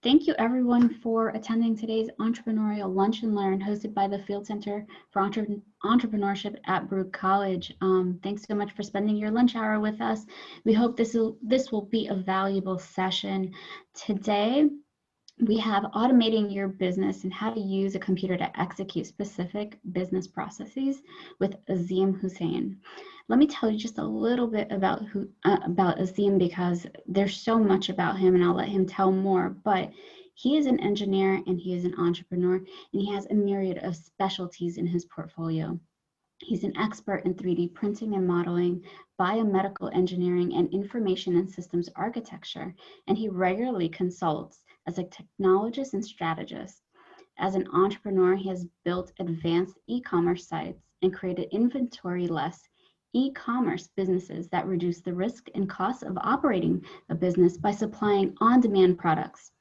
Thank you everyone for attending today's Entrepreneurial Lunch and Learn hosted by the Field Center for Entrepreneurship at Brooke College. Thanks so much for spending your lunch hour with us. We hope this will be a valuable session. Today, we have automating your business and how to use a computer to execute specific business processes with Azeem Hussein. Let me tell you just a little bit about Azeem, because there's so much about him and I'll let him tell more, but he is an engineer and he is an entrepreneur and he has a myriad of specialties in his portfolio. He's an expert in 3D printing and modeling, biomedical engineering, and information and systems architecture, and he regularly consults as a technologist and strategist. As an entrepreneur, he has built advanced e-commerce sites and created inventory-less e-commerce businesses that reduce the risk and cost of operating a business by supplying on-demand products.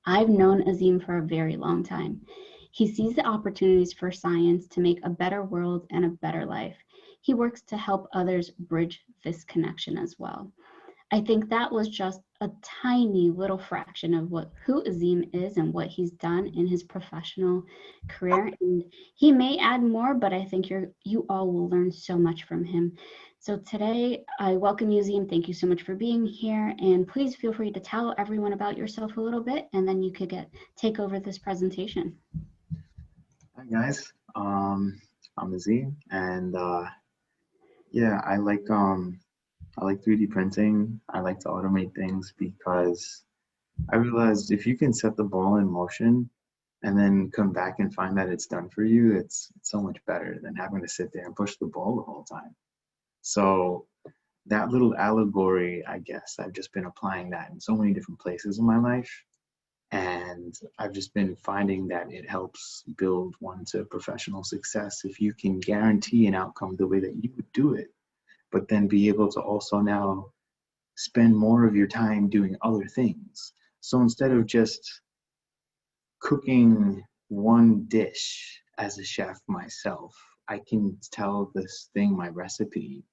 I've known Azeem for a very long time. He sees the opportunities for science to make a better world and a better life. He works to help others bridge this connection as well. I think that was just a tiny little fraction of who Azeem is and what he's done in his professional career. And he may add more, but I think you all will learn so much from him. So today, I welcome you, Azeem. Thank you so much for being here. And please feel free to tell everyone about yourself a little bit, and then you could take over this presentation. Hi guys, I'm Azeem, and yeah, I like 3D printing. I like to automate things because I realized if you can set the ball in motion and then come back and find that it's done for you, it's so much better than having to sit there and push the ball the whole time. So that little allegory, I guess, I've just been applying that in so many different places in my life. And I've just been finding that it helps build one to professional success if you can guarantee an outcome the way that you would do it, but then be able to also now spend more of your time doing other things. So instead of just cooking one dish as a chef myself, I can tell this thing my recipe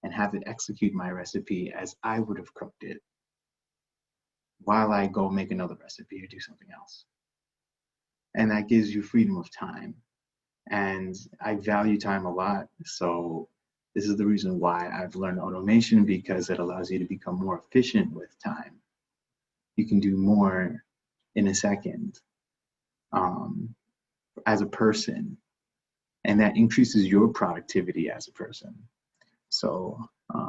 and have it execute my recipe as I would have cooked it, while I go make another recipe or do something else. And that gives you freedom of time. And I value time a lot. So this is the reason why I've learned automation, because it allows you to become more efficient with time. You can do more in a second as a person. And that increases your productivity as a person. So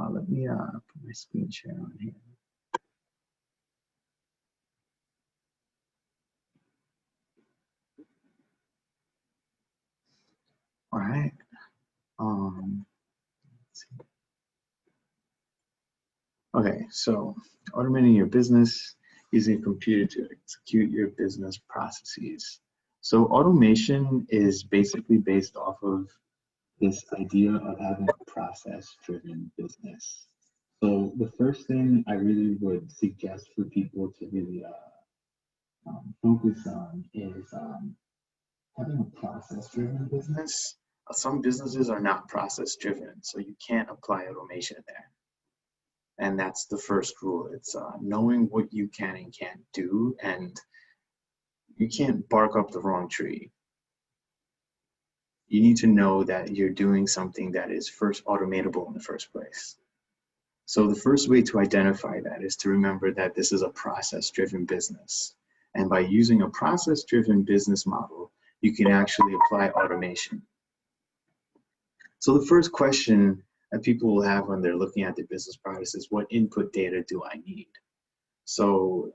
let me put my screen share on here. All right. Let's see. Okay, so automating your business using a computer to execute your business processes. So automation is basically based off of this idea of having a process-driven business. So the first thing I really would suggest for people to really focus on is having a process-driven business. Some businesses are not process-driven, so you can't apply automation there. And that's the first rule. It's knowing what you can and can't do, and you can't bark up the wrong tree. You need to know that you're doing something that is first automatable in the first place. So the first way to identify that is to remember that this is a process-driven business. And by using a process-driven business model, you can actually apply automation. So the first question that people will have when they're looking at their business process is, what input data do I need? So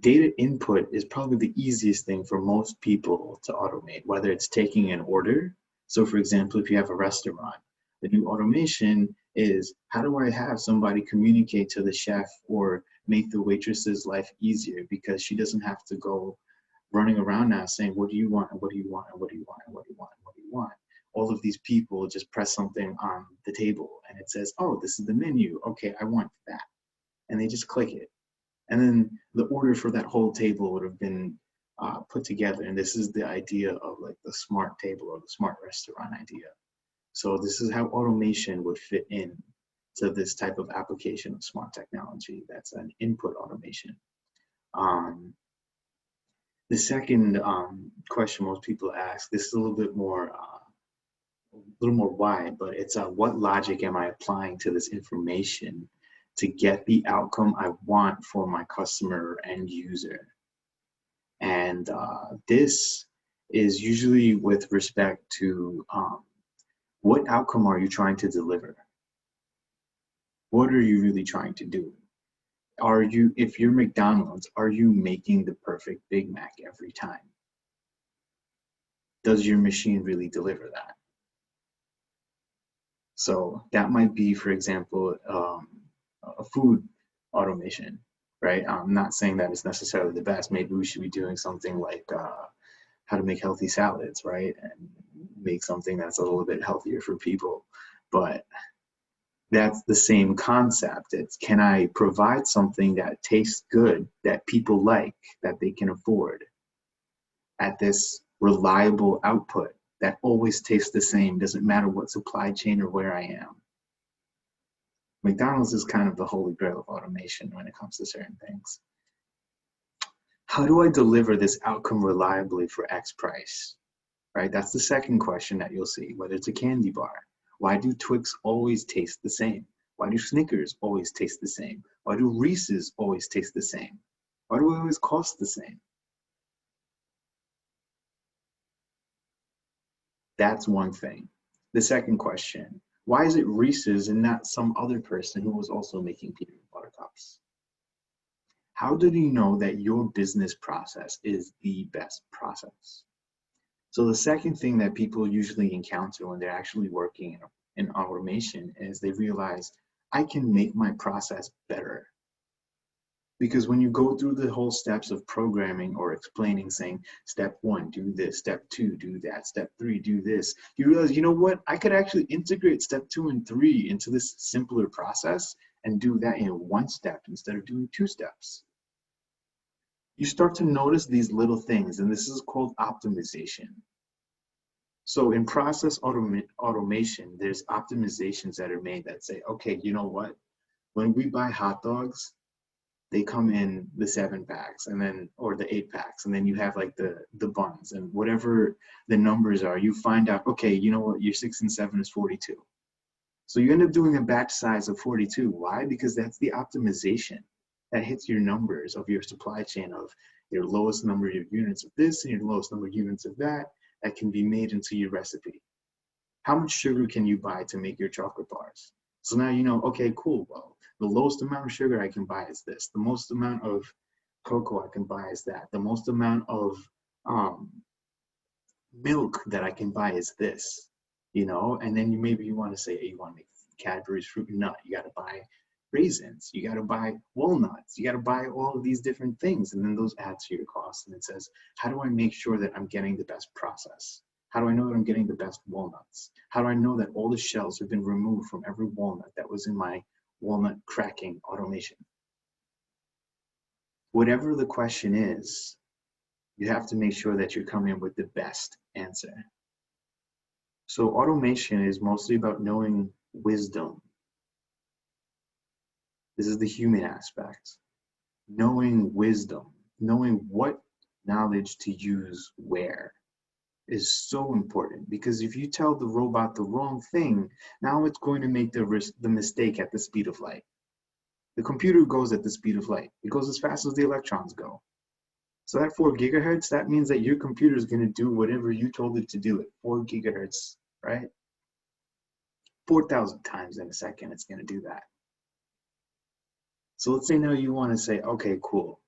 data input is probably the easiest thing for most people to automate, whether it's taking an order. So for example, if you have a restaurant, the new automation is, how do I have somebody communicate to the chef or make the waitress's life easier, because she doesn't have to go running around now saying, what do you want, and what do you want, and what do you want, and what do you want, and what do you want? All of these people just press something on the table and it says, oh, this is the menu. Okay, I want that. And they just click it. And then the order for that whole table would have been put together. And this is the idea of like the smart table or the smart restaurant idea. So this is how automation would fit in to this type of application of smart technology. That's an input automation. Um, the second question most people ask, this is a little more wide, but it's what logic am I applying to this information to get the outcome I want for my customer or end user? And this is usually with respect to what outcome are you trying to deliver? What are you really trying to do? Are you, if you're McDonald's, are you making the perfect Big Mac every time? Does your machine really deliver that? So that might be, for example, a food automation, right? I'm not saying that it's necessarily the best. Maybe we should be doing something like how to make healthy salads, right? And make something that's a little bit healthier for people. But that's the same concept. It's, can I provide something that tastes good, that people like, that they can afford at this reliable output that always tastes the same, doesn't matter what supply chain or where I am. McDonald's is kind of the holy grail of automation when it comes to certain things. How do I deliver this outcome reliably for X price? Right? That's the second question that you'll see, whether it's a candy bar. Why do Twix always taste the same? Why do Snickers always taste the same? Why do Reese's always taste the same? Why do they always cost the same? That's one thing. The second question, why is it Reese's and not some other person who was also making peanut butter cups? How do you know that your business process is the best process? So the second thing that people usually encounter when they're actually working in automation is they realize I can make my process better. Because when you go through the whole steps of programming or explaining, saying step 1, do this, step 2, do that, step 3, do this, you realize, you know what, I could actually integrate step 2 and 3 into this simpler process and do that in one step instead of doing 2 steps. You start to notice these little things, and this is called optimization. So in process automation, there's optimizations that are made that say, okay, you know what? When we buy hot dogs, they come in the 7-packs and then, or the 8-packs, and then you have like the buns and whatever the numbers are, you find out, okay, you know what? Your 6 and 7 is 42. So you end up doing a batch size of 42. Why? Because that's the optimization that hits your numbers of your supply chain of your lowest number of units of this and your lowest number of units of that can be made into your recipe. How much sugar can you buy to make your chocolate bars? So now you know, okay, cool. Well, the lowest amount of sugar I can buy is this. The most amount of cocoa I can buy is that. The most amount of milk that I can buy is this, you know? And then maybe you want to say, hey, you want to make Cadbury's fruit and nut. You got to buy raisins. You got to buy walnuts. You got to buy all of these different things. And then those add to your cost. And it says, how do I make sure that I'm getting the best process? How do I know that I'm getting the best walnuts? How do I know that all the shells have been removed from every walnut that was in my walnut cracking automation? Whatever the question is, you have to make sure that you're coming up with the best answer. So automation is mostly about knowing wisdom. This is the human aspect. Knowing wisdom, knowing what knowledge to use where is so important, because if you tell the robot the wrong thing, now it's going to make the mistake at the speed of light. The computer goes at the speed of light. It goes as fast as the electrons go. So at 4 gigahertz, that means that your computer is going to do whatever you told it to do at 4 gigahertz, right? 4,000 times in a second, it's going to do that. So let's say now you want to say, okay, cool,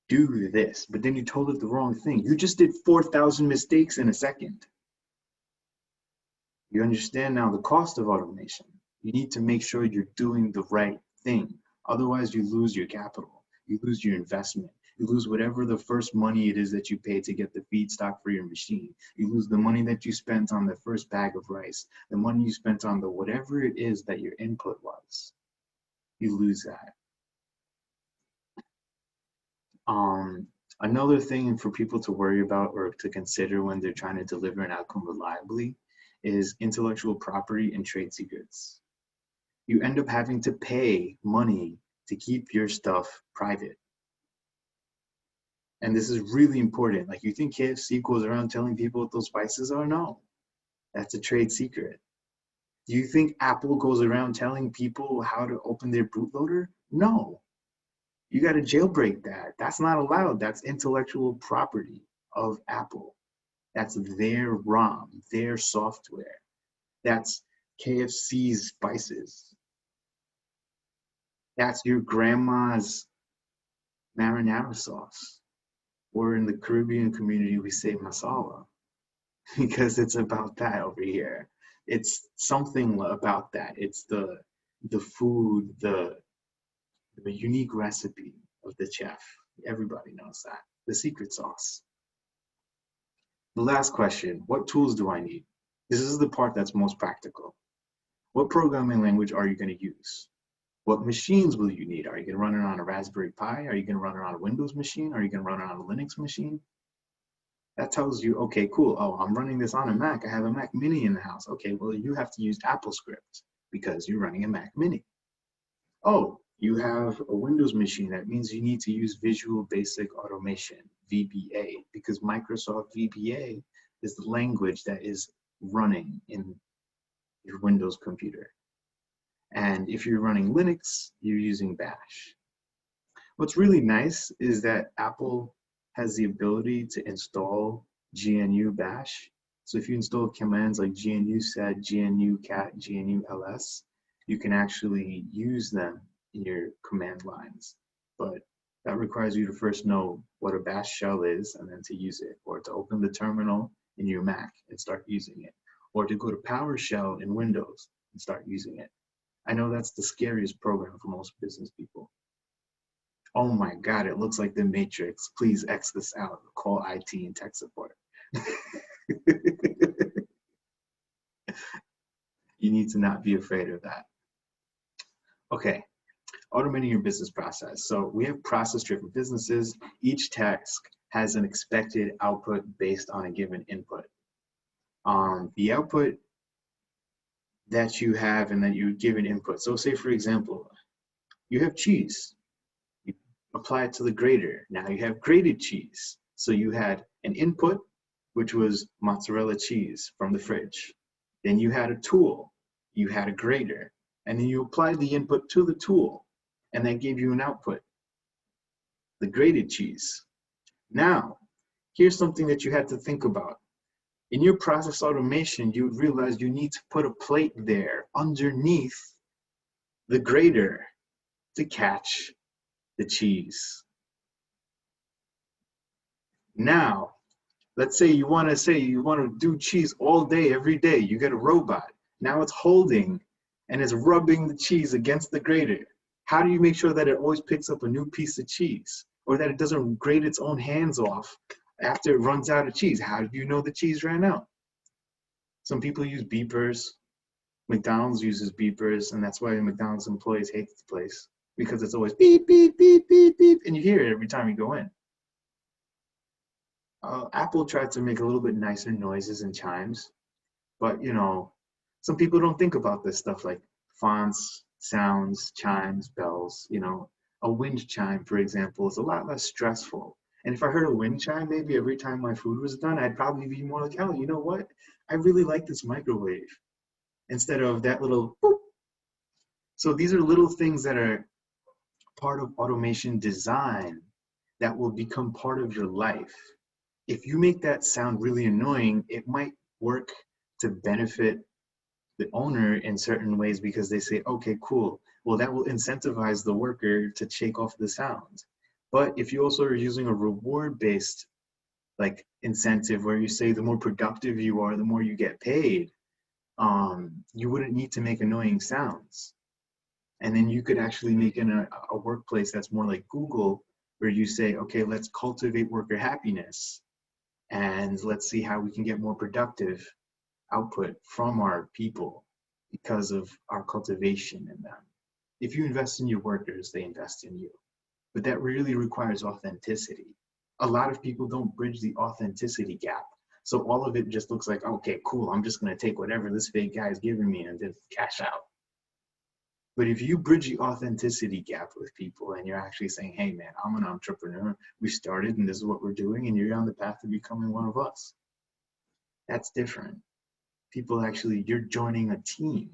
do this, but then you told it the wrong thing. You just did 4,000 mistakes in a second. You understand now the cost of automation. You need to make sure you're doing the right thing. Otherwise, you lose your capital. You lose your investment. You lose whatever the first money it is that you pay to get the feedstock for your machine. You lose the money that you spent on the first bag of rice, the money you spent on the whatever it is that your input was. You lose that. Another thing for people to worry about or to consider when they're trying to deliver an outcome reliably is intellectual property and trade secrets. You end up having to pay money to keep your stuff private. And this is really important. Like, you think KFC goes around telling people what those spices are? No, that's a trade secret. Do you think Apple goes around telling people how to open their bootloader? No. You got to jailbreak that. That's not allowed. That's intellectual property of Apple. That's their ROM, their software. That's KFC's spices. That's your grandma's marinara sauce. Or in the Caribbean community, we say masala because it's about that over here. It's something about that. It's the food, the unique recipe of the chef. Everybody knows that. The secret sauce. The last question, what tools do I need? This is the part that's most practical. What programming language are you going to use? What machines will you need? Are you going to run it on a Raspberry Pi? Are you going to run it on a Windows machine? Are you going to run it on a Linux machine? That tells you, okay, cool. Oh, I'm running this on a Mac. I have a Mac Mini in the house. Okay, well, you have to use AppleScript because you're running a Mac Mini. Oh, you have a Windows machine. That means you need to use Visual Basic Automation, VBA, because Microsoft VBA is the language that is running in your Windows computer. And if you're running Linux, you're using Bash. What's really nice is that Apple has the ability to install GNU Bash. So if you install commands like GNU set, GNU cat, GNU ls, you can actually use them in your command lines. But that requires you to first know what a bash shell is and then to use it, or to open the terminal in your Mac and start using it, or to go to PowerShell in Windows and start using it. I know that's the scariest program for most business people. Oh my God, it looks like the Matrix. Please X this out. Call IT and tech support. You need to not be afraid of that. Okay, automating your business process. So we have process-driven businesses. Each task has an expected output based on a given input. The output that you have and that you give an input. So say, for example, you have cheese. You apply it to the grater. Now you have grated cheese. So you had an input, which was mozzarella cheese from the fridge. Then you had a tool. You had a grater. And then you applied the input to the tool. And that gave you an output, the grated cheese. Now, here's something that you had to think about. In your process automation, you would realize you need to put a plate there underneath the grater to catch the cheese. Now, let's say you want to do cheese all day, every day. You get a robot. Now it's holding and it's rubbing the cheese against the grater. How do you make sure that it always picks up a new piece of cheese, or that it doesn't grate its own hands off after it runs out of cheese? How do you know the cheese ran out? Some people use beepers. McDonald's uses beepers, and that's why McDonald's employees hate the place, because it's always beep, beep, beep, beep, beep, and you hear it every time you go in. Apple tried to make a little bit nicer noises and chimes, but some people don't think about this stuff like fonts, sounds, chimes, bells. A wind chime, for example, is a lot less stressful. And if I heard a wind chime, maybe every time my food was done, I'd probably be more like, oh, you know what? I really like this microwave, instead of that little boop. So these are little things that are part of automation design that will become part of your life. If you make that sound really annoying, it might work to benefit the owner in certain ways, because they say, okay, cool. Well, that will incentivize the worker to shake off the sound. But if you also are using a reward-based incentive, where you say the more productive you are, the more you get paid, you wouldn't need to make annoying sounds. And then you could actually make a workplace that's more like Google, where you say, okay, let's cultivate worker happiness, and let's see how we can get more productive output from our people because of our cultivation in them. If you invest in your workers, they invest in you. But that really requires authenticity. A lot of people don't bridge the authenticity gap. So all of it just looks like, okay, cool, I'm just going to take whatever this fake guy is giving me and just cash out. But if you bridge the authenticity gap with people and you're actually saying, hey man, I'm an entrepreneur, we started and this is what we're doing, and you're on the path to becoming one of us, that's different. People actually, you're joining a team.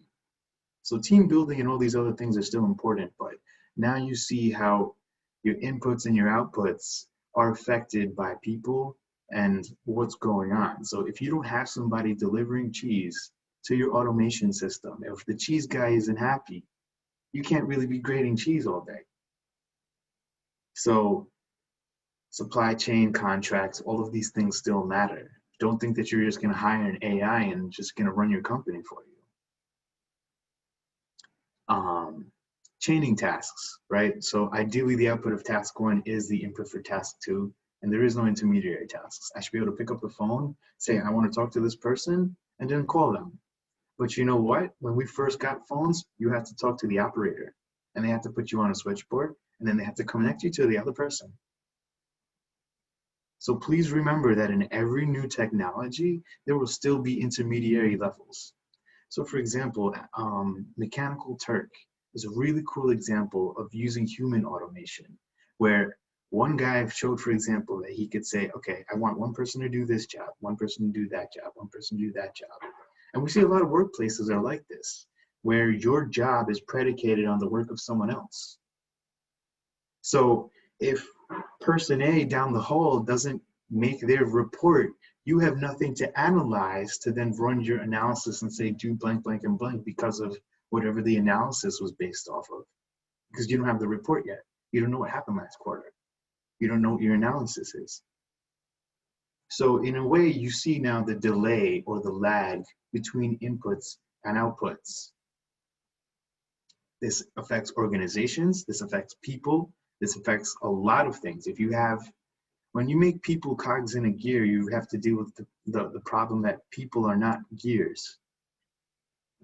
So team building and all these other things are still important, but now you see how your inputs and your outputs are affected by people and what's going on. So if you don't have somebody delivering cheese to your automation system, if the cheese guy isn't happy, you can't really be grading cheese all day. So supply chain contracts, all of these things still matter. Don't think that you're just going to hire an AI and just going to run your company for you. Chaining tasks, right? So ideally the output of task 1 is the input for task 2, and there is no intermediary tasks. I should be able to pick up the phone, say, I want to talk to this person, and then call them. But you know what? When we first got phones, you have to talk to the operator, and they have to put you on a switchboard, and then they have to connect you to the other person. So please remember that in every new technology, there will still be intermediary levels. So for example, Mechanical Turk is a really cool example of using human automation, where one guy showed, for example, that he could say, okay, I want one person to do this job, one person to do that job, one person to do that job. And we see a lot of workplaces are like this, where your job is predicated on the work of someone else. So if person A down the hall doesn't make their report, you have nothing to analyze to then run your analysis and say do blank, blank, and blank because of whatever the analysis was based off of. Because you don't have the report yet. You don't know what happened last quarter. You don't know what your analysis is. So in a way, you see now the delay or the lag between inputs and outputs. This affects organizations, this affects people, this affects a lot of things. If you have, when you make people cogs in a gear, you have to deal with the problem that people are not gears.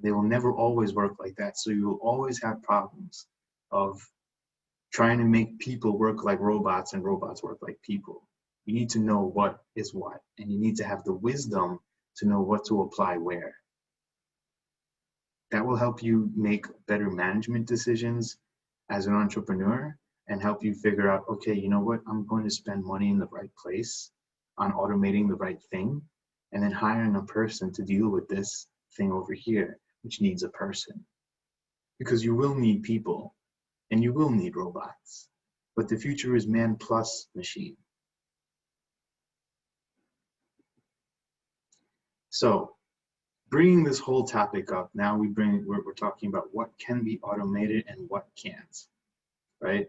They will never always work like that. So you will always have problems of trying to make people work like robots and robots work like people. You need to know what is what, and you need to have the wisdom to know what to apply where. That will help you make better management decisions as an entrepreneur and help you figure out, okay, you know what, I'm going to spend money in the right place on automating the right thing, and then hiring a person to deal with this thing over here, which needs a person. Because you will need people and you will need robots, but the future is man plus machine. So bringing this whole topic up, now we're talking about what can be automated and what can't, right?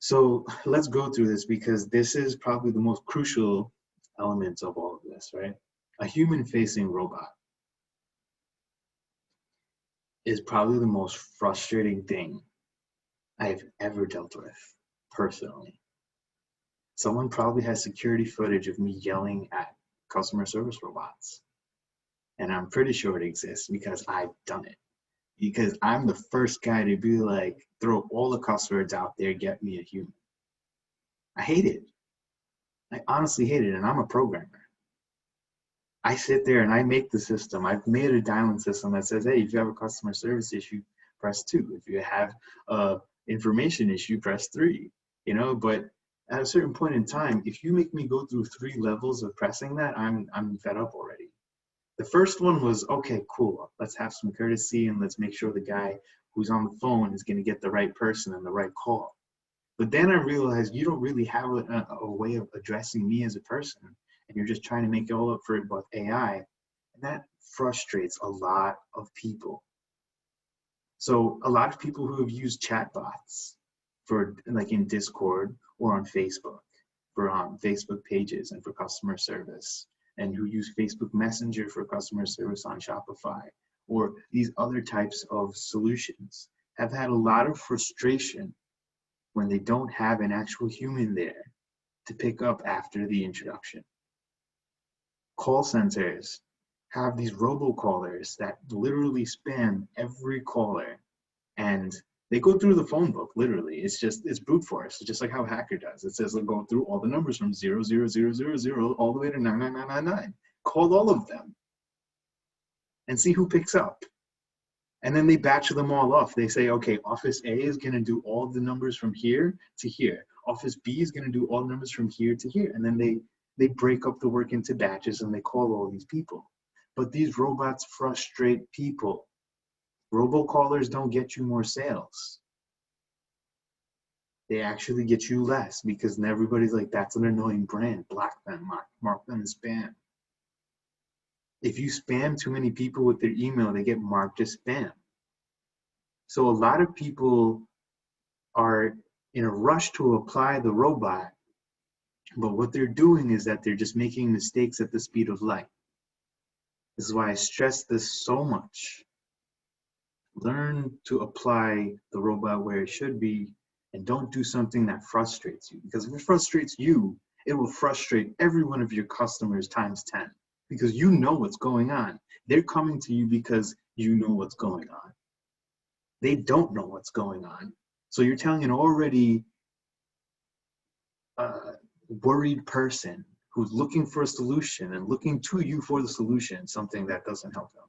So let's go through this because this is probably the most crucial element of all of this, right? A human-facing robot is probably the most frustrating thing I've ever dealt with, personally. Someone probably has security footage of me yelling at customer service robots. And I'm pretty sure it exists because I've done it. Because I'm the first guy to be like, throw all the cuss words out there, get me a human. I hate it. I honestly hate it, and I'm a programmer. I sit there and I make the system. I've made a dialing system that says, hey, if you have a customer service issue, press 2. If you have a information issue, press 3. You know, but at a certain point in time, if you make me go through 3 levels of pressing that, I'm fed up already. The first one was, okay, cool. Let's have some courtesy and let's make sure the guy who's on the phone is going to get the right person and the right call. But then I realized you don't really have a way of addressing me as a person, and you're just trying to make it all up for it with AI. And that frustrates a lot of people. So a lot of people who have used chatbots for, like in Discord or on Facebook, for Facebook pages and for customer service, and who use Facebook Messenger for customer service on Shopify, or these other types of solutions, have had a lot of frustration when they don't have an actual human there to pick up after the introduction. Call centers have these robocallers that literally spam every caller, and they go through the phone book, literally. It's brute force. It's just like how a hacker does. It says they'll go through all the numbers from 00000 all the way to 99999. Call all of them and see who picks up. And then they batch them all off. They say, okay, Office A is going to do all the numbers from here to here. Office B is going to do all the numbers from here to here. And then they break up the work into batches and they call all these people. But these robots frustrate people. Robocallers don't get you more sales. They actually get you less because everybody's like, that's an annoying brand. Block them, mark them as spam. If you spam too many people with their email, they get marked as spam. So a lot of people are in a rush to apply the robot, but what they're doing is that they're just making mistakes at the speed of light. This is why I stress this so much. Learn to apply the robot where it should be and don't do something that frustrates you. Because if it frustrates you, it will frustrate every one of your customers times 10 because you know what's going on. They're coming to you because you know what's going on. They don't know what's going on. So you're telling an already worried person who's looking for a solution and looking to you for the solution, something that doesn't help them.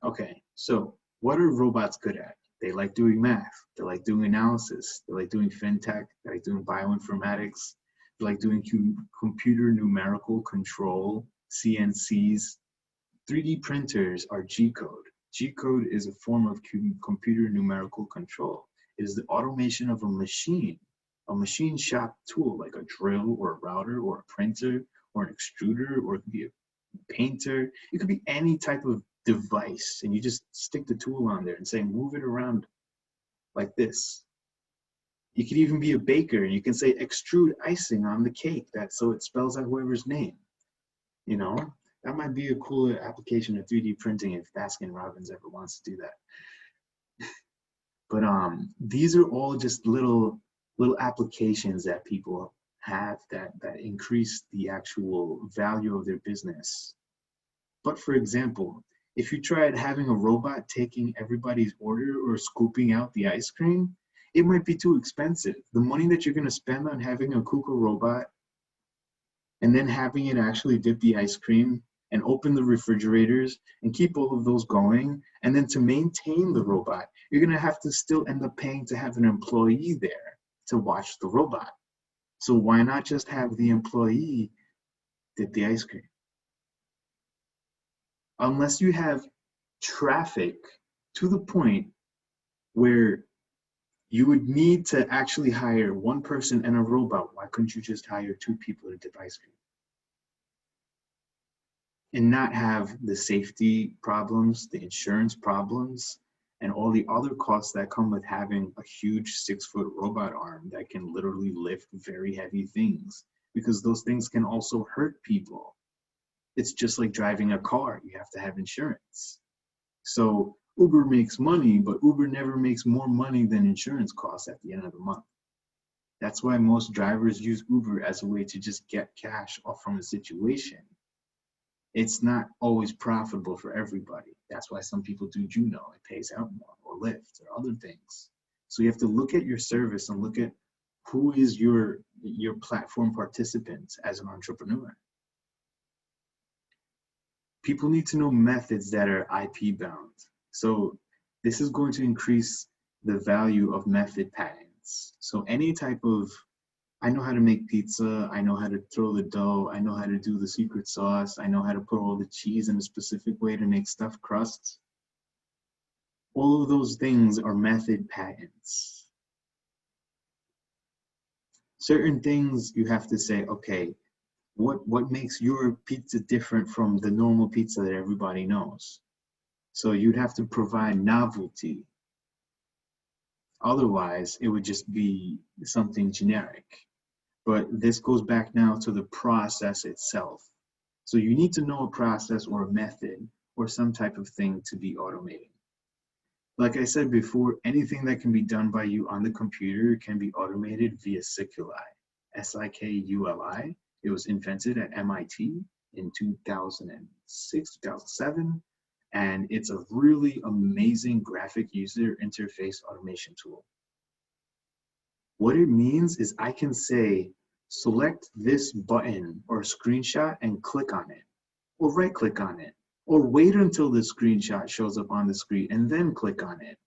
Okay, so what are robots good at? They like doing math. They like doing analysis. They like doing fintech. They like doing bioinformatics. They like doing computer numerical control, CNCs. 3D printers are G-code. G-code is a form of computer numerical control. It is the automation of a machine shop tool like a drill or a router or a printer or an extruder, or it could be a painter. It could be any type of device, and you just stick the tool on there and say, move it around like this. You could even be a baker and you can say extrude icing on the cake, so it spells out whoever's name. You know, that might be a cool application of 3D printing if Baskin Robbins ever wants to do that. But these are all just little applications that people have that increase the actual value of their business. But for example, if you tried having a robot taking everybody's order or scooping out the ice cream, it might be too expensive. The money that you're going to spend on having a KUKA robot and then having it actually dip the ice cream and open the refrigerators and keep all of those going, and then to maintain the robot, you're going to have to still end up paying to have an employee there to watch the robot. So why not just have the employee dip the ice cream? Unless you have traffic to the point where you would need to actually hire one person and a robot, why couldn't you just hire 2 people to dip ice cream? And not have the safety problems, the insurance problems, and all the other costs that come with having a huge 6-foot robot arm that can literally lift very heavy things, because those things can also hurt people. It's just like driving a car. You have to have insurance. So Uber makes money, but Uber never makes more money than insurance costs at the end of the month. That's why most drivers use Uber as a way to just get cash off from a situation. It's not always profitable for everybody. That's why some people do Juno. It pays out more, or Lyft, or other things. So you have to look at your service and look at who is your platform participant as an entrepreneur. People need to know methods that are IP bound. So this is going to increase the value of method patents. So any type of, I know how to make pizza, I know how to throw the dough, I know how to do the secret sauce, I know how to put all the cheese in a specific way to make stuffed crusts. All of those things are method patents. Certain things you have to say, okay, what makes your pizza different from the normal pizza that everybody knows? So you'd have to provide novelty. Otherwise, it would just be something generic. But this goes back now to the process itself. So you need to know a process or a method or some type of thing to be automated. Like I said before, anything that can be done by you on the computer can be automated via Sikuli, S-I-K-U-L-I. It was invented at MIT in 2006, 2007, and it's a really amazing graphic user interface automation tool. What it means is I can say, select this button or screenshot and click on it, or right click on it. Or wait until the screenshot shows up on the screen and then click on it.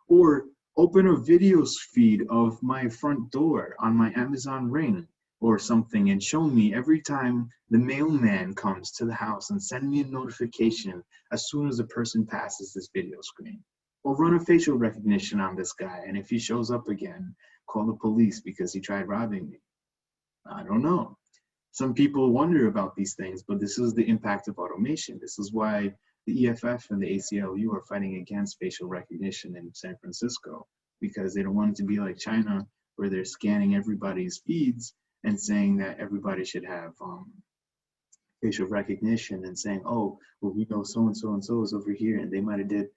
Or open a video feed of my front door on my Amazon Ring or something and show me every time the mailman comes to the house and send me a notification as soon as a person passes this video screen. Or run a facial recognition on this guy, and if he shows up again, call the police because he tried robbing me. I don't know. Some people wonder about these things, but this is the impact of automation. This is why the EFF and the ACLU are fighting against facial recognition in San Francisco, because they don't want it to be like China, where they're scanning everybody's feeds and saying that everybody should have facial recognition and saying, oh, well, we know so-and-so and so is over here, and they might have did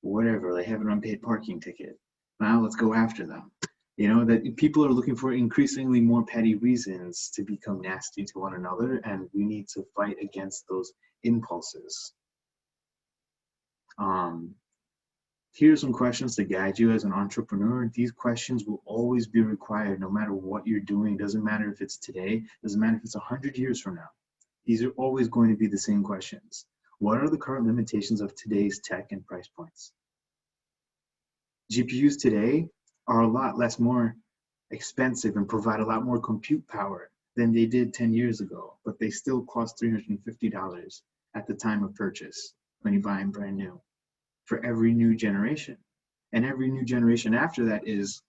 whatever, they have an unpaid parking ticket. Now let's go after them. You know, that people are looking for increasingly more petty reasons to become nasty to one another, and we need to fight against those impulses. Here are some questions to guide you as an entrepreneur. These questions will always be required no matter what you're doing. Doesn't matter if it's today, doesn't matter if it's 100 years from now. These are always going to be the same questions. What are the current limitations of today's tech and price points? GPUs today are a lot more expensive and provide a lot more compute power than they did 10 years ago, but they still cost $350 at the time of purchase when you buy them brand new for every new generation. And every new generation after that is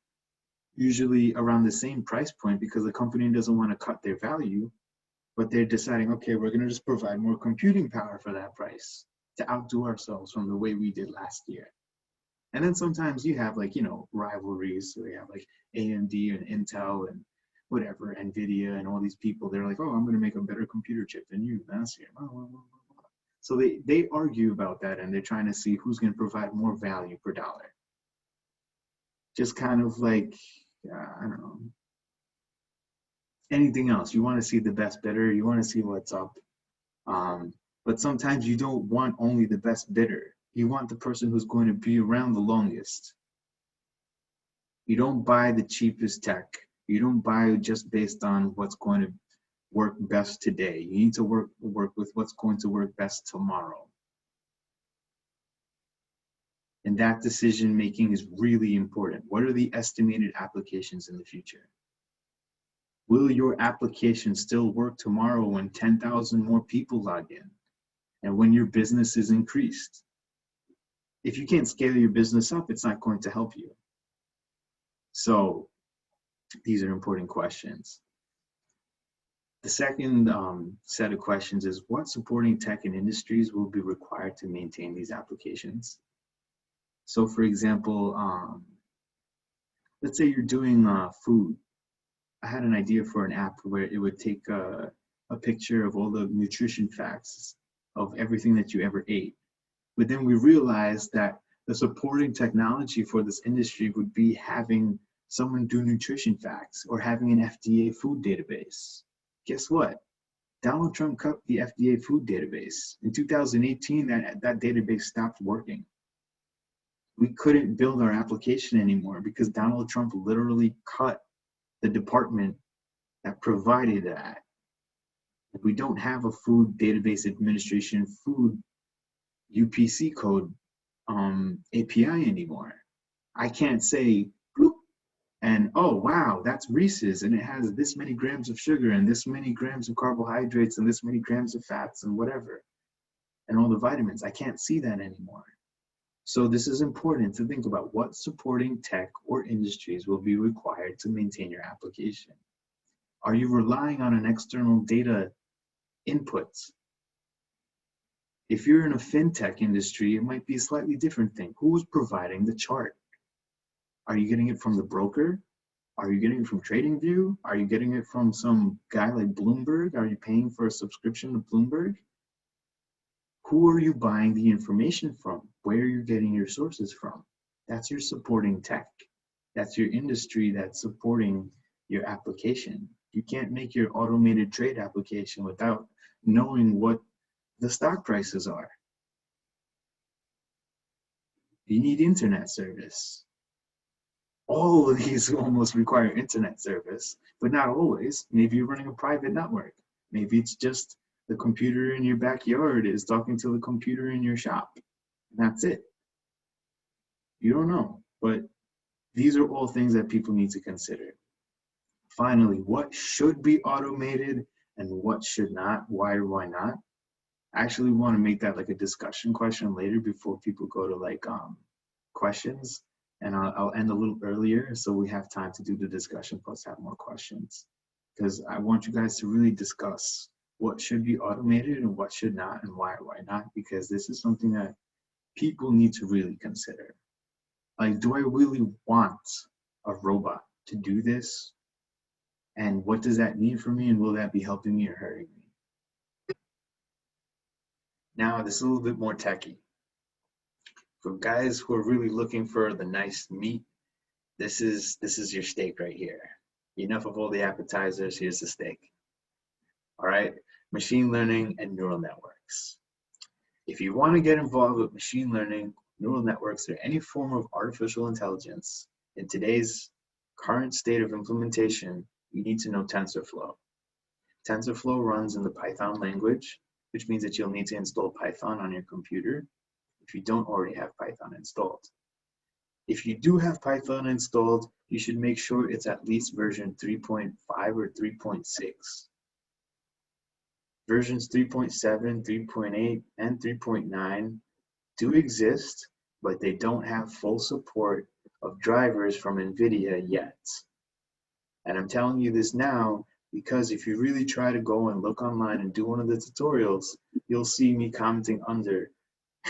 usually around the same price point because the company doesn't want to cut their value, but they're deciding, okay, we're going to just provide more computing power for that price to outdo ourselves from the way we did last year. And then sometimes you have like, you know, rivalries. So you have like AMD and Intel and whatever, NVIDIA and all these people. They're like, oh, I'm going to make a better computer chip than you. That's here. So they argue about that, and they're trying to see who's going to provide more value per dollar. Just kind of like, I don't know, anything else. You want to see the best bidder. You want to see what's up. But sometimes you don't want only the best bidder. You want the person who's going to be around the longest. You don't buy the cheapest tech. You don't buy just based on what's going to work best today. You need to work with what's going to work best tomorrow. And that decision making is really important. What are the estimated applications in the future? Will your application still work tomorrow when 10,000 more people log in and when your business is increased? If you can't scale your business up, it's not going to help you. So these are important questions. The second set of questions is, what supporting tech and industries will be required to maintain these applications? So for example, let's say you're doing food. I had an idea for an app where it would take a picture of all the nutrition facts of everything that you ever ate. But then we realized that the supporting technology for this industry would be having someone do nutrition facts or having an FDA food database. Guess what? Donald Trump cut the FDA food database. In 2018, that database stopped working. We couldn't build our application anymore because Donald Trump literally cut the department that provided that. We don't have a food database administration food UPC code API anymore. I can't say bloop and oh wow, that's Reese's and it has this many grams of sugar and this many grams of carbohydrates and this many grams of fats and whatever and all the vitamins. I can't see that anymore. So this is important to think about. What supporting tech or industries will be required to maintain your application? Are you relying on an external data input? If you're in a fintech industry, it might be a slightly different thing. Who's providing the chart? Are you getting it from the broker? Are you getting it from TradingView? Are you getting it from some guy like Bloomberg? Are you paying for a subscription to Bloomberg? Who are you buying the information from? Where are you getting your sources from? That's your supporting tech. That's your industry that's supporting your application. You can't make your automated trade application without knowing what the stock prices are. You need internet service. All of these almost require internet service, but not always. Maybe you're running a private network. Maybe it's just The computer in your backyard is talking to the computer in your shop. And that's it. You don't know, but these are all things that people need to consider. Finally, what should be automated and what should not? Why or why not? I actually want to make that like a discussion question later before people go to like questions. And I'll end a little earlier so we have time to do the discussion plus have more questions. Because I want you guys to really discuss what should be automated and what should not and why or why not, because this is something that people need to really consider. Like, do I really want a robot to do this? And what does that mean for me? And will that be helping me or hurting me? Now, this is a little bit more techy. For guys who are really looking for the nice meat, this is your steak right here. Enough of all the appetizers, here's the steak. All right, machine learning and neural networks. If you want to get involved with machine learning, neural networks, or any form of artificial intelligence, in today's current state of implementation, you need to know TensorFlow. TensorFlow runs in the Python language, which means that you'll need to install Python on your computer if you don't already have Python installed. If you do have Python installed, you should make sure it's at least version 3.5 or 3.6. Versions 3.7, 3.8, and 3.9 do exist, but they don't have full support of drivers from NVIDIA yet. And I'm telling you this now because if you really try to go and look online and do one of the tutorials, you'll see me commenting under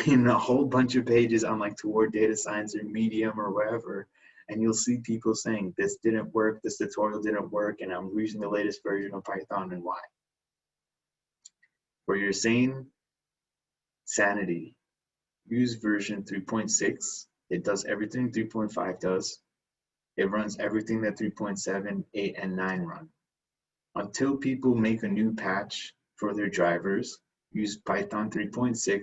in a whole bunch of pages on like Toward Data Science or Medium or wherever, and you'll see people saying this didn't work, this tutorial didn't work, and I'm using the latest version of Python and why. For your sane sanity, use version 3.6. It does everything 3.5 does. It runs everything that 3.7, 8, and 9 run. Until people make a new patch for their drivers, use Python 3.6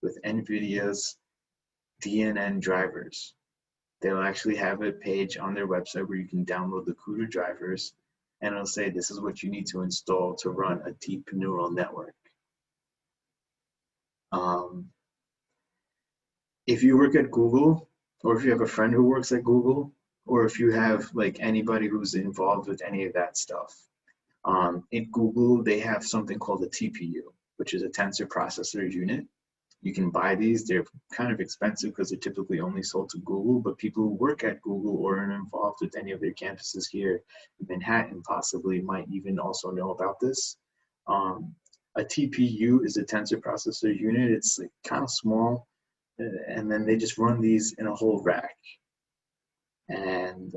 with NVIDIA's DNN drivers. They'll actually have a page on their website where you can download the CUDA drivers, and it'll say this is what you need to install to run a deep neural network. If you work at Google, or if you have a friend who works at Google, or if you have like anybody who's involved with any of that stuff, in Google, they have something called a TPU, which is a tensor processor unit. You can buy these. They're kind of expensive because they're typically only sold to Google, but people who work at Google or are involved with any of their campuses here in Manhattan possibly might even also know about this. A TPU is a tensor processor unit. It's like kind of small, and then they just run these in a whole rack. And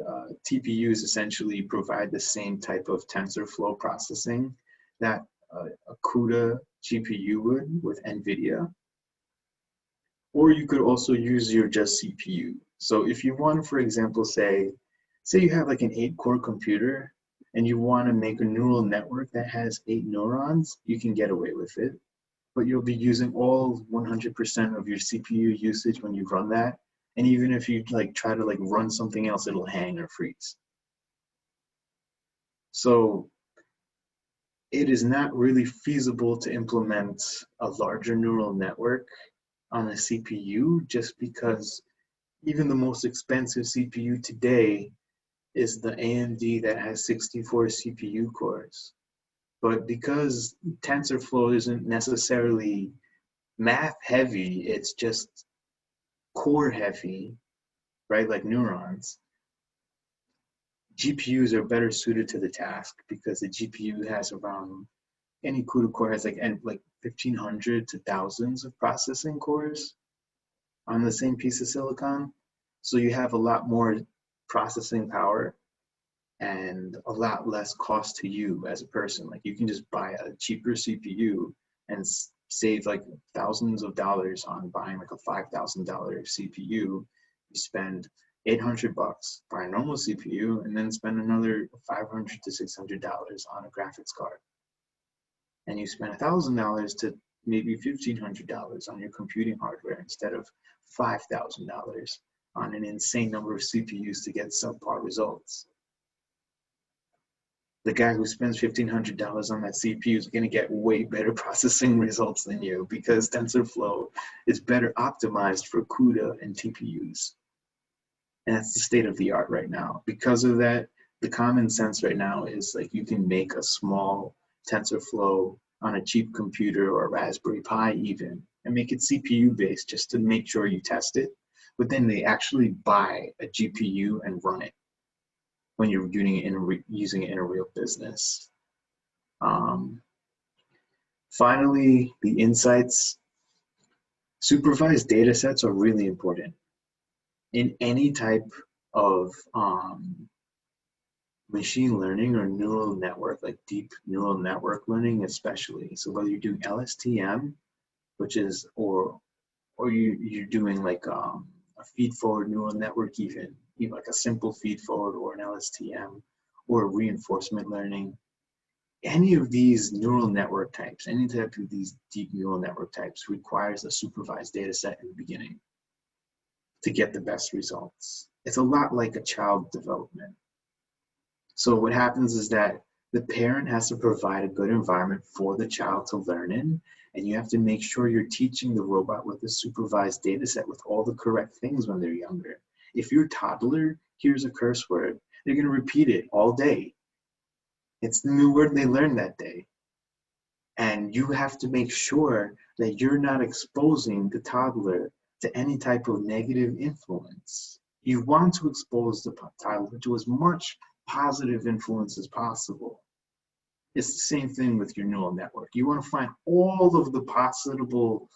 TPUs essentially provide the same type of TensorFlow processing that a CUDA GPU would with NVIDIA. Or you could also use your just CPU. So if you want, for example, say you have like an 8-core computer and you want to make a neural network that has 8 neurons, you can get away with it. But you'll be using all 100% of your CPU usage when you run that. And even if you like try to like run something else, it'll hang or freeze. So it is not really feasible to implement a larger neural network on a CPU just because even the most expensive CPU today is the AMD that has 64 CPU cores. But because TensorFlow isn't necessarily math heavy, it's just core heavy, right? Like neurons. GPUs are better suited to the task because the GPU has around, any CUDA core has like 1,500 to thousands of processing cores on the same piece of silicon. So you have a lot more processing power and a lot less cost to you as a person. Like you can just buy a cheaper CPU and save like thousands of dollars on buying like a $5,000 CPU. You spend $800 buy a normal CPU and then spend another $500 to $600 on a graphics card. And you spend $1,000 to maybe $1,500 on your computing hardware instead of $5,000 on an insane number of CPUs to get subpar results. The guy who spends $1,500 on that CPU is going to get way better processing results than you because TensorFlow is better optimized for CUDA and TPUs. And that's the state of the art right now. Because of that, the common sense right now is like you can make a small TensorFlow on a cheap computer or a Raspberry Pi even, and make it CPU based just to make sure you test it. But then they actually buy a GPU and run it when you're using it in a real business. Um, Finally, the insights. Supervised data sets are really important in any type of machine learning or neural network, like deep neural network learning, especially. So whether you're doing LSTM, which is, or you're doing like a feed forward neural network, even like a simple feed forward or an LSTM or reinforcement learning, any of these neural network types, any type of these deep neural network types requires a supervised data set in the beginning to get the best results. It's a lot like a child development. So what happens is that the parent has to provide a good environment for the child to learn in, and you have to make sure you're teaching the robot with a supervised data set with all the correct things when they're younger. If your toddler hears a curse word, they're going to repeat it all day. It's the new word they learned that day. And you have to make sure that you're not exposing the toddler to any type of negative influence. You want to expose the toddler to as much positive influence as possible. It's the same thing with your neural network. You want to find all of the possible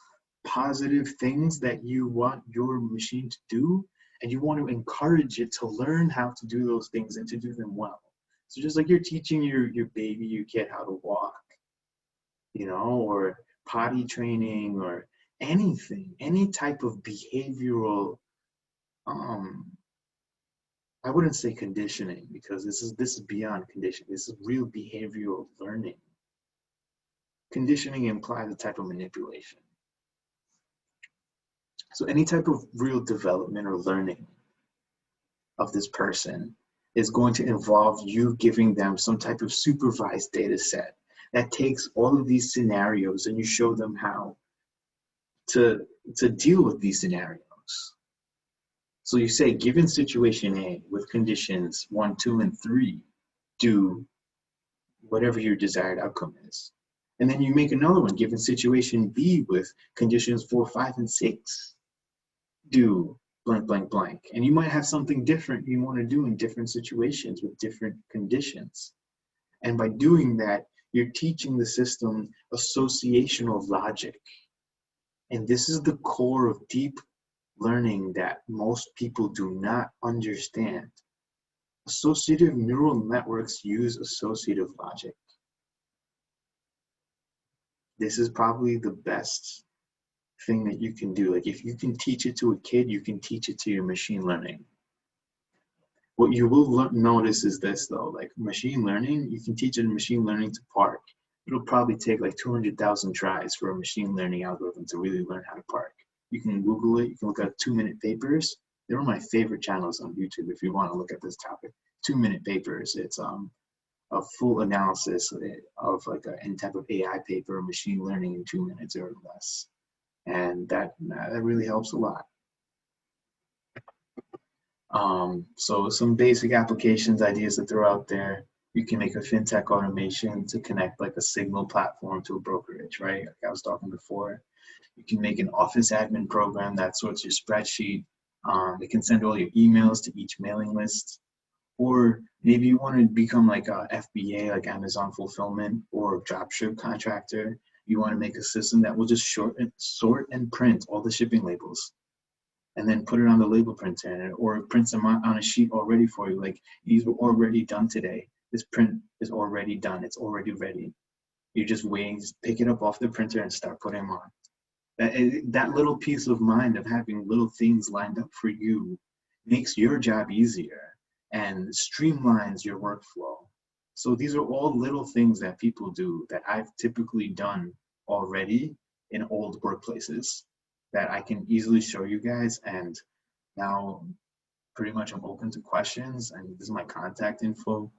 positive things that you want your machine to do, and you want to encourage it to learn how to do those things and to do them well. So just like you're teaching your baby, your kid how to walk, or potty training or anything, any type of behavioral, I wouldn't say conditioning, because this is beyond conditioning. This is real behavioral learning. Conditioning implies a type of manipulation. So any type of real development or learning of this person is going to involve you giving them some type of supervised data set that takes all of these scenarios and you show them how to deal with these scenarios. So you say, given situation A with conditions 1, 2, and 3, do whatever your desired outcome is. And then you make another one, given situation B with conditions 4, 5, and 6, do blank, blank, blank. And you might have something different you want to do in different situations with different conditions. And by doing that, you're teaching the system associational logic. And this is the core of deep learning that most people do not understand. Associative neural networks use associative logic. This is probably the best thing that you can do. Like if you can teach it to a kid, you can teach it to your machine learning. What you will notice is this though, like machine learning, you can teach a machine learning to park. It'll probably take like 200,000 tries for a machine learning algorithm to really learn how to park. You can Google it, you can look at 2-minute papers. They're one of my favorite channels on YouTube if you want to look at this topic. 2-minute papers. It's a full analysis of like any type of AI paper or machine learning in 2 minutes or less. And that really helps a lot. So some basic applications, ideas that throw out there. You can make a fintech automation to connect like a Signal platform to a brokerage, right? Like I was talking before. You can make an office admin program that sorts your spreadsheet. It can send all your emails to each mailing list. Or maybe you want to become like a FBA, like Amazon Fulfillment or dropship contractor. You want to make a system that will just sort and print all the shipping labels and then put it on the label printer, or it prints them on a sheet already for you. Like these were already done today. This print is already done. It's already ready. You're just waiting, just pick it up off the printer and start putting them on. That little peace of mind of having little things lined up for you makes your job easier and streamlines your workflow. So these are all little things that people do that I've typically done already in old workplaces that I can easily show you guys. And now pretty much I'm open to questions, and this is my contact info.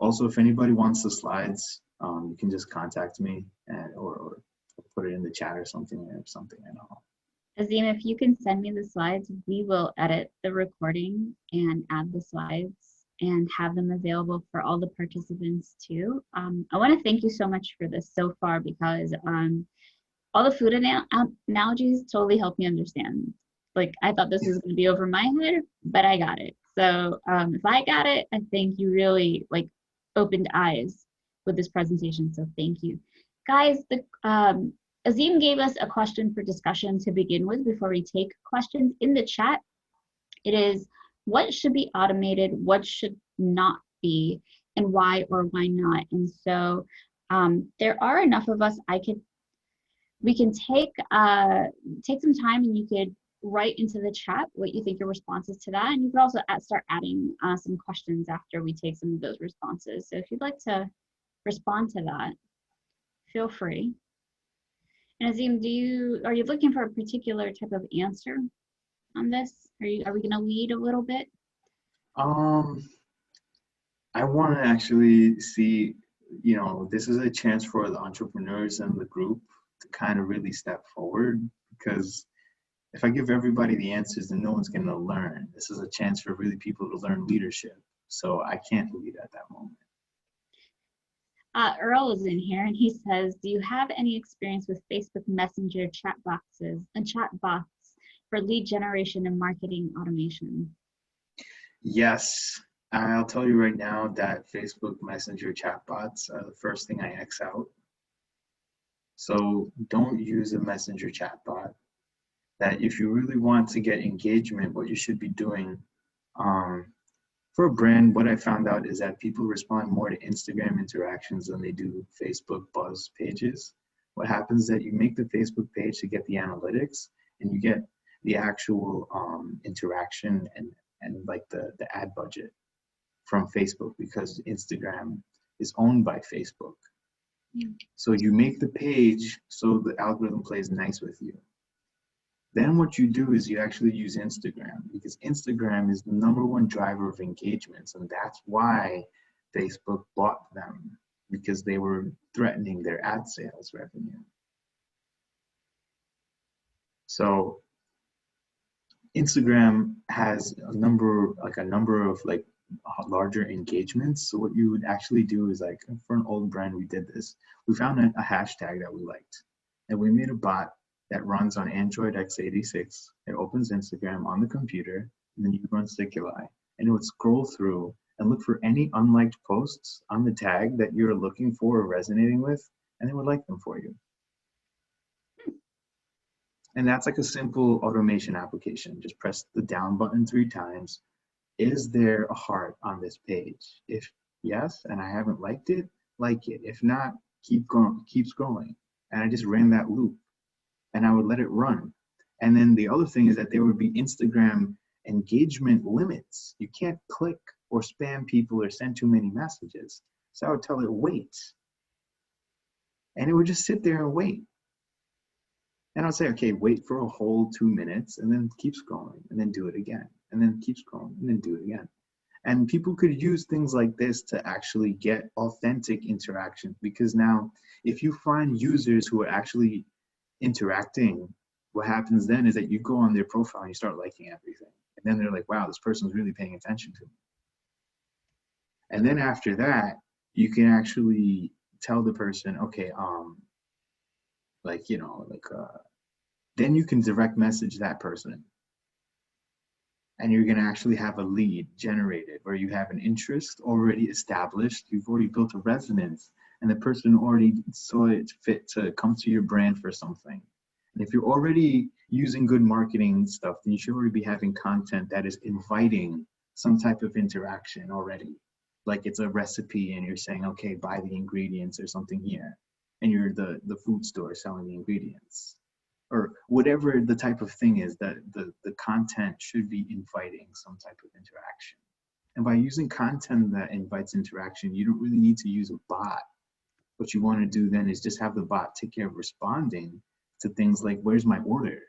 Also, if anybody wants the slides, you can just contact me or put it in the chat or something and Azim, if you can send me the slides, we will edit the recording and add the slides and have them available for all the participants too. I want to thank you so much for this so far because all the food analogies totally helped me understand. Like I thought this was going to be over my head, but I got it. So if I got it, I think you really like opened eyes with this presentation. So thank you, guys. Azeem gave us a question for discussion to begin with before we take questions in the chat. It is what should be automated, what should not be, and why or why not. And so there are enough of us. We can take some time and you could write into the chat what you think your responses to that. And you could also start adding some questions after we take some of those responses. So if you'd like to respond to that, feel free. And Azeem, are you looking for a particular type of answer on this? Are we gonna lead a little bit? I want to actually see, this is a chance for the entrepreneurs in the group to kind of really step forward, because if I give everybody the answers, then no one's going to learn. This is a chance for really people to learn leadership. So I can't lead at that moment. Earl is in here and he says, do you have any experience with Facebook Messenger chat bots for lead generation and marketing automation? Yes, I'll tell you right now that Facebook Messenger chatbots are the first thing I X out. So don't use a Messenger chatbot. That if you really want to get engagement, what you should be doing for a brand, what I found out is that people respond more to Instagram interactions than they do Facebook buzz pages. What happens is that you make the Facebook page to get the analytics and you get the actual interaction and like the ad budget from Facebook, because Instagram is owned by Facebook. So you make the page so the algorithm plays nice with you. Then what you do is you actually use Instagram, because Instagram is the #1 driver of engagements, and that's why Facebook bought them, because they were threatening their ad sales revenue. So Instagram has a number of larger engagements. So what you would actually do is, like, for an old brand, we did this. We found a hashtag that we liked, and we made a bot that runs on Android x86. It opens Instagram on the computer, and then you run Stimuli, and it would scroll through and look for any unliked posts on the tag that you're looking for or resonating with, and it would like them for you. And that's like a simple automation application. Just press the down button 3 times. Is there a heart on this page? If yes, and I haven't liked it, like it. If not, keep scrolling. And I just ran that loop, and I would let it run. And then the other thing is that there would be Instagram engagement limits. You can't click or spam people or send too many messages. So I would tell it, wait. And it would just sit there and wait. And I'll say, okay, wait for a whole 2 minutes, and then keep scrolling, and then do it again, and then keep scrolling, and then do it again. And people could use things like this to actually get authentic interaction, because now if you find users who are actually interacting, what happens then is that you go on their profile and you start liking everything. And then they're like, wow, this person's really paying attention to me. And then after that, you can actually tell the person, okay, then you can direct message that person. And you're gonna actually have a lead generated where you have an interest already established, you've already built a resonance, and the person already saw it fit to come to your brand for something. And if you're already using good marketing stuff, then you should already be having content that is inviting some type of interaction already. Like it's a recipe and you're saying, okay, buy the ingredients or something here. And you're the food store selling the ingredients. Or whatever the type of thing is, that the content should be inviting some type of interaction. And by using content that invites interaction, you don't really need to use a bot. What you want to do then is just have the bot take care of responding to things like, where's my order?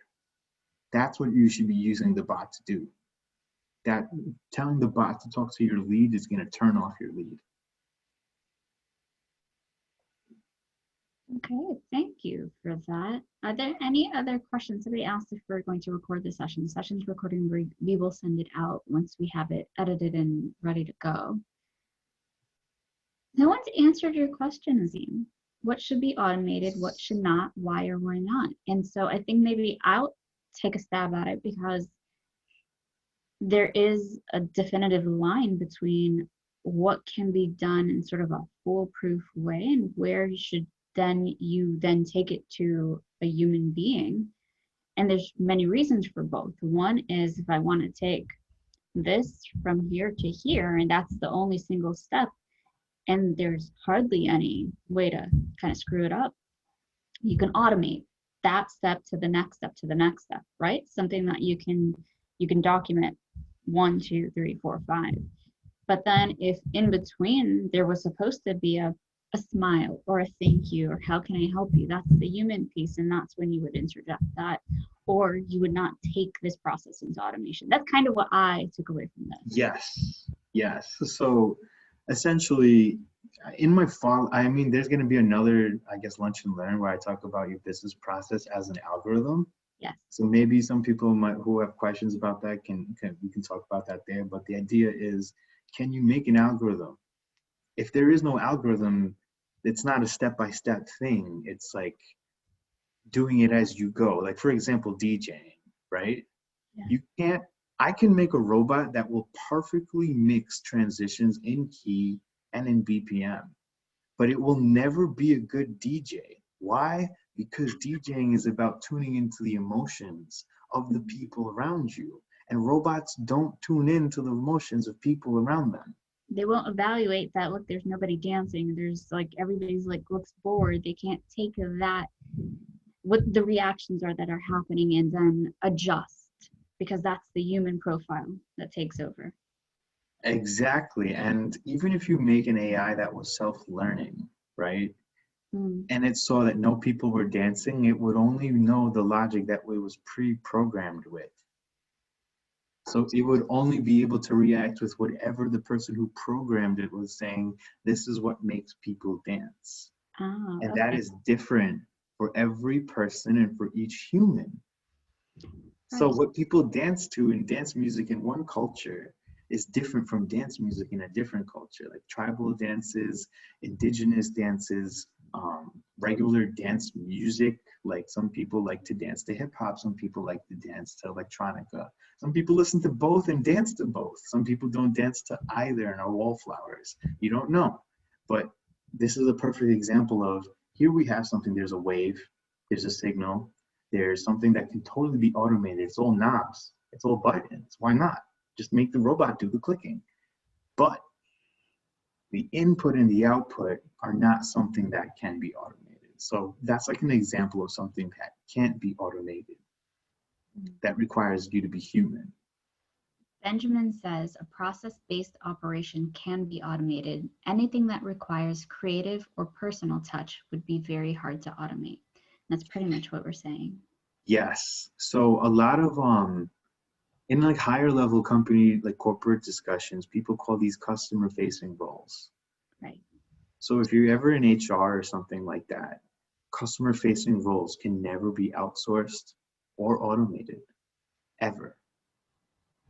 That's what you should be using the bot to do. That telling the bot to talk to your lead is going to turn off your lead. Okay, thank you for that. Are there any other questions? Somebody asked if we're going to record the session. The session's recording, we will send it out once we have it edited and ready to go. No one's answered your question, Azeem. What should be automated? What should not? Why or why not? And so I think maybe I'll take a stab at it because there is a definitive line between what can be done in sort of a foolproof way and where you then take it to a human being. And there's many reasons for both. One is if I want to take this from here to here, and that's the only single step, and there's hardly any way to kind of screw it up, you can automate that step to the next step to the next step, right? Something that you can document 1, 2, 3, 4, 5. But then if in between there was supposed to be a smile or a thank you or how can I help you, that's the human piece, and that's when you would interject that, or you would not take this process into automation. That's kind of what I took away from this. Yes. So essentially, in my fall, I mean, there's going to be another, I guess, lunch and learn where I talk about your business process as an algorithm. Yes. So maybe some people who have questions about that we can talk about that there. But the idea is, can you make an algorithm? If there is no algorithm, it's not a step-by-step thing. It's like doing it as you go. Like for example, DJing, right? Yeah. You can't. I can make a robot that will perfectly mix transitions in key and in BPM, but it will never be a good DJ. Why? Because DJing is about tuning into the emotions of the people around you. And robots don't tune into the emotions of people around them. They won't evaluate that. Look, there's nobody dancing. There's like everybody's like looks bored. They can't take that, what the reactions are that are happening, and then adjust because that's the human profile that takes over. Exactly. And even if you make an AI that was self-learning, right? And it saw that no people were dancing, it would only know the logic that it was pre-programmed with. So it would only be able to react with whatever the person who programmed it was saying, this is what makes people dance. And that is different for every person and for each human. So what people dance to in dance music in one culture is different from dance music in a different culture, like tribal dances, indigenous dances, regular dance music. Like some people like to dance to hip hop, some people like to dance to electronica. Some people listen to both and dance to both. Some people don't dance to either and are wallflowers. You don't know. But this is a perfect example of here we have something, there's a wave, there's a signal, there's something that can totally be automated. It's all knobs, it's all buttons. Why not? Just make the robot do the clicking. But the input and the output are not something that can be automated. So that's like an example of something that can't be automated, that requires you to be human. Benjamin says a process-based operation can be automated. Anything that requires creative or personal touch would be very hard to automate. That's pretty much what we're saying. Yes. So a lot of in like higher level company, like corporate discussions, people call these customer facing roles. Right. So if you're ever in HR or something like that, customer facing roles can never be outsourced or automated, ever.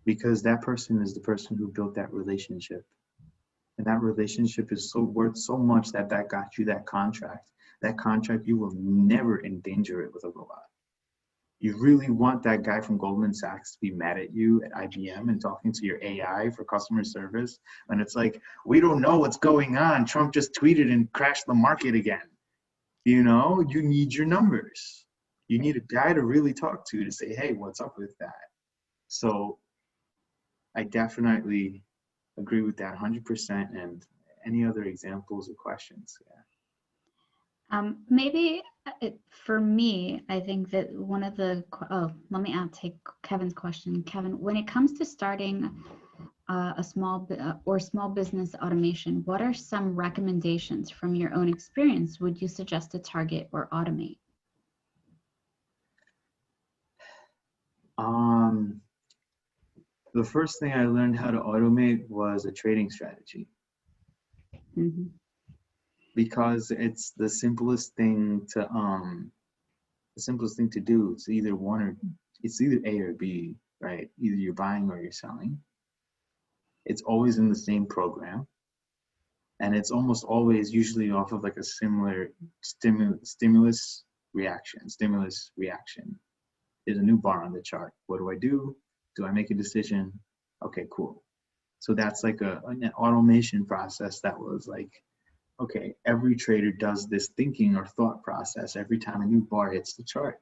Because that person is the person who built that relationship. And that relationship is so worth so much that got you that contract. That contract, you will never endanger it with a robot. You really want that guy from Goldman Sachs to be mad at you at IBM and talking to your AI for customer service. And it's like, we don't know what's going on. Trump just tweeted and crashed the market again. You know, you need your numbers. You need a guy to really talk to say, hey, what's up with that? So I definitely agree with that 100%. And any other examples or questions? Yeah. Maybe for me, I think that one of the, let me take Kevin's question. Kevin, when it comes to starting a small business automation, what are some recommendations from your own experience would you suggest to target or automate? The first thing I learned how to automate was a trading strategy. Mm-hmm. because it's the simplest thing to do. It's either A or B, right? Either you're buying or you're selling. It's always in the same program, and it's almost always usually off of like a similar stimulus reaction. There's a new bar on the chart. What do I do? Do I make a decision? Okay, cool. So that's like an automation process that was like, okay, every trader does this thinking or thought process every time a new bar hits the chart.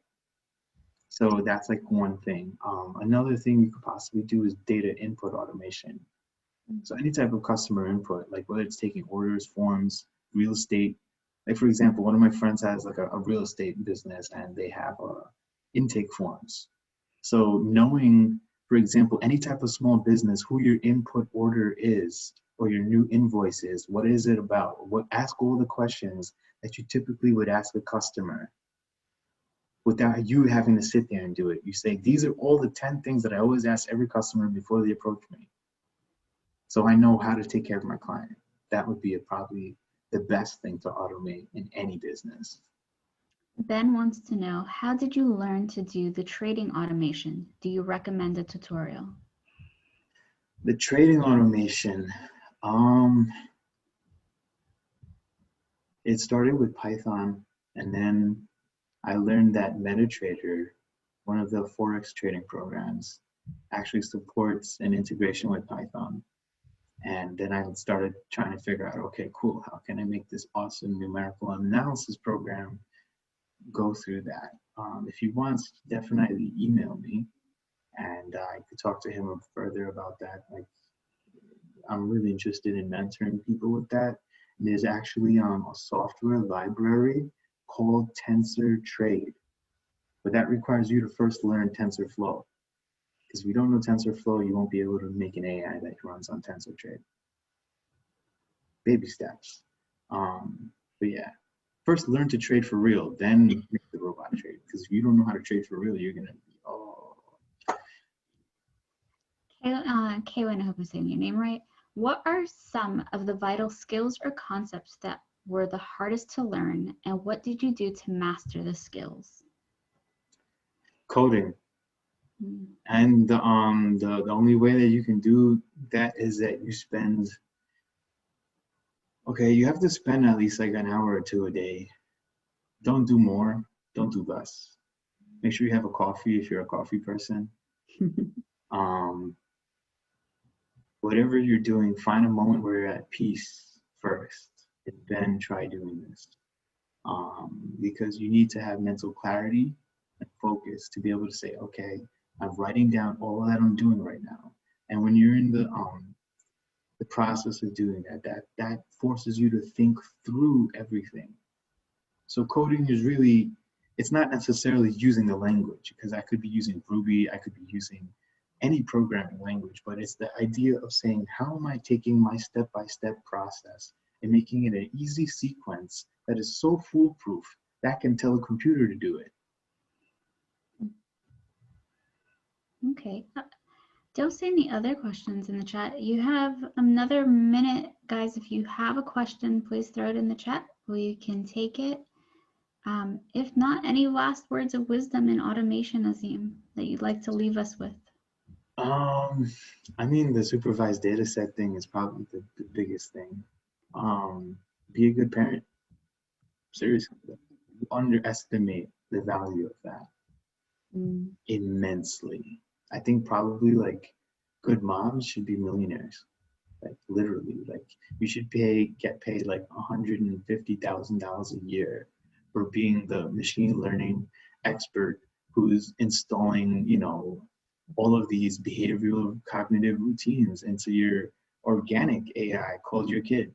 So that's like one thing. Another thing you could possibly do is data input automation. So any type of customer input, like whether it's taking orders, forms, real estate. Like for example, one of my friends has like a real estate business and they have intake forms. So knowing, for example, any type of small business, who your input order is or your new invoice is, what is it about? Ask all the questions that you typically would ask a customer without you having to sit there and do it. You say, these are all the 10 things that I always ask every customer before they approach me. So I know how to take care of my client. That would be probably the best thing to automate in any business. Ben wants to know, how did you learn to do the trading automation? Do you recommend a tutorial? The trading automation, it started with Python, and then I learned that MetaTrader, one of the Forex trading programs, actually supports an integration with Python. And then I started trying to figure out, okay, cool, how can I make this awesome numerical analysis program go through that? If he wants, definitely email me, and I could talk to him further about that. Like, I'm really interested in mentoring people with that. And there's actually a software library called TensorTrade, but that requires you to first learn TensorFlow. Because if you don't know TensorFlow, you won't be able to make an AI that runs on TensorTrade. Baby steps. But yeah, first learn to trade for real, then make the robot trade. Because if you don't know how to trade for real, you're gonna be Kaylin, I hope I'm saying your name right. What are some of the vital skills or concepts that were the hardest to learn, and what did you do to master the skills? coding. And the only way that you can do that is that you spend, okay, you have to spend at least like an hour or two a day. Don't do more, don't do less. Make sure you have a coffee if you're a coffee person. um Whatever you're doing, find a moment where you're at peace first, and then try doing this. Because you need to have mental clarity and focus to be able to say, okay, I'm writing down all that I'm doing right now. And when you're in the process of doing that forces you to think through everything. So coding is really, it's not necessarily using the language, because I could be using Ruby, I could be using any programming language, but it's the idea of saying, how am I taking my step-by-step process and making it an easy sequence that is so foolproof that can tell a computer to do it. Okay. Don't see any other questions in the chat. You have another minute, guys. If you have a question, please throw it in the chat. We can take it. If not, any last words of wisdom in automation, Azeem, that you'd like to leave us with? I mean, the supervised data set thing is probably the biggest thing. Be a good parent. Seriously, you underestimate the value of that immensely. I think probably like good moms should be millionaires. Like literally, like you should get paid like $150,000 a year for being the machine learning expert who's installing, all of these behavioral cognitive routines into your organic AI called your kid.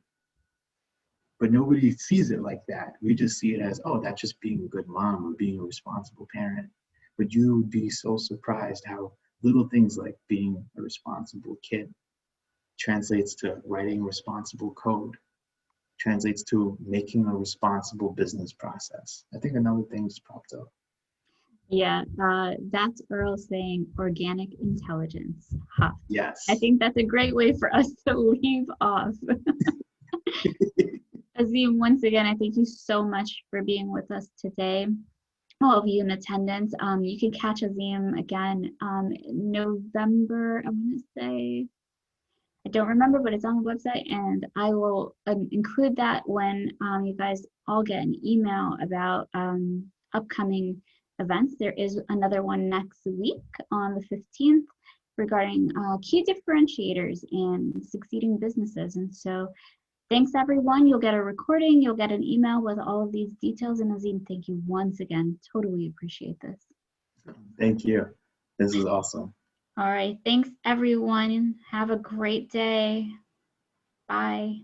But nobody sees it like that. We just see it as, oh, that's just being a good mom or being a responsible parent. But you would be so surprised how little things like being a responsible kid translates to writing responsible code, translates to making a responsible business process. I think another thing just popped up. Yeah, that's Earl saying organic intelligence. Huh. Yes. I think that's a great way for us to leave off. Azeem, once again, I thank you so much for being with us today. All of you in attendance. You can catch Azeem again November, I want to say, I don't remember, but it's on the website, and I will include that when you guys all get an email about upcoming events. There is another one next week on the 15th regarding key differentiators in succeeding businesses. And so thanks everyone. You'll get a recording, you'll get an email with all of these details. And Azeem, thank you once again. Totally appreciate this. Thank you. This is awesome. All right. Thanks everyone. Have a great day. Bye.